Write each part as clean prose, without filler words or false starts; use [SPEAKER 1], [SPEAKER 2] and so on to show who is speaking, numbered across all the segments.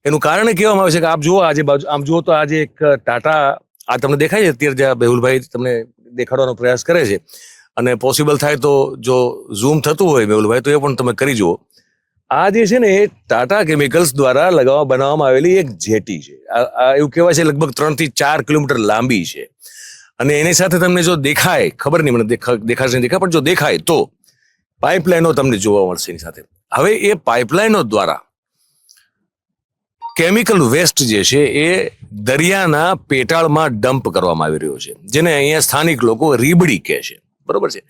[SPEAKER 1] એનું કારણ એ કહેવામાં આવે છે કે આપ જુઓ આજે બાજુ આમ જુઓ તો આજે એક ટાટા આ તમને દેખાય છે અત્યારે જ્યાં મેહુલભાઈ તમને દેખાડવાનો પ્રયાસ કરે છે અને પોસિબલ થાય તો જો ઝૂમ થતું હોય મેહુલભાઈ તો એ પણ તમે કરી જુઓ. આ જે છે ને એ ટાટા કેમિકલ્સ દ્વારા બનાવવામાં આવેલી એક જેટી છે. આ એવું કહેવાય છે લગભગ 3 થી 4 કિલોમીટર લાંબી છે અને એની સાથે તમને જો દેખાય, ખબર નહીં મને દેખાશે નહીં દેખાય, પણ જો દેખાય તો પાઇપલાઇનો તમને જોવા મળશે એની સાથે. હવે એ પાઇપલાઇનો દ્વારા કેમિકલ વેસ્ટ જે છે એ દરિયાના પેટાળમાં ડમ્પ કરવામાં આવી રહ્યો છે, જેને અહીંયા સ્થાનિક લોકો રીબડી કહે છે, બરોબર છે.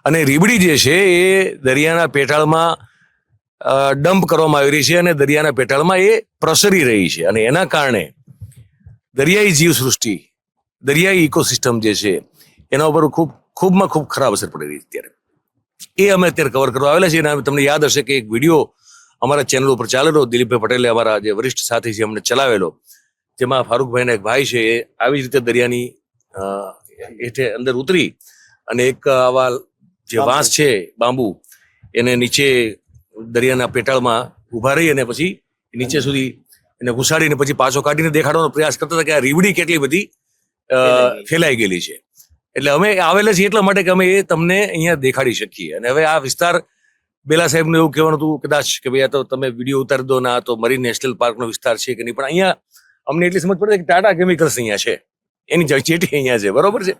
[SPEAKER 1] અને રીબડી જે છે એ દરિયાના પેટાળમાં ડમ્પ કરવામાં આવી રહી છે અને દરિયાના પેટાળમાં એ પ્રસરી રહી છે અને એના કારણે દરિયાઈ જીવસૃષ્ટિ, દરિયાઈ ઇકોસિસ્ટમ જે છે એના ઉપર ખૂબ ખરાબ અસર પડી રહી છે અત્યારે. એ અમે અત્યારે કવર કરવા આવેલા છીએ અને તમને યાદ હશે કે એક વિડીયો અમારા ચેનલ ઉપર ચાલેલો, દિલીપભાઈ પટેલે અમારા જે વરિષ્ઠ સાથી છે અમને ચલાવેલો, જેમાં ફારૂકભાઈના એક ભાઈ છે એ આવી જ રીતે દરિયાની હેઠે અંદર ઉતરી અને એક આવા જે વાંસ છે બાંબુ એને નીચે દરિયાના પેટાળમાં ઉભા રહી અને પછી નીચે સુધી એને ઘુસાડીને પછી પાછો કાઢીને દેખાડવાનો પ્રયાસ કરતા હતા કે આ રીબડી કેટલી બધી ફેલાઈ ગયેલી છે. એટલે અમે આવેલા છીએ એટલા માટે કે અમે એ તમને અહીંયા દેખાડી શકીએ. અને હવે આ વિસ્તાર બેલા સાહેબનું એવું કહેવાનું હતું કદાચ કે ભાઈ આ તો તમે વિડીયો ઉતારી દો ને આ તો મરીન નેશનલ પાર્કનો વિસ્તાર છે કે નહીં, પણ અહીંયા અમને એટલી સમજ પડે કે ટાટા કેમિકલ્સ અહીંયા છે, એની જેટી અહીંયા છે, બરોબર છે.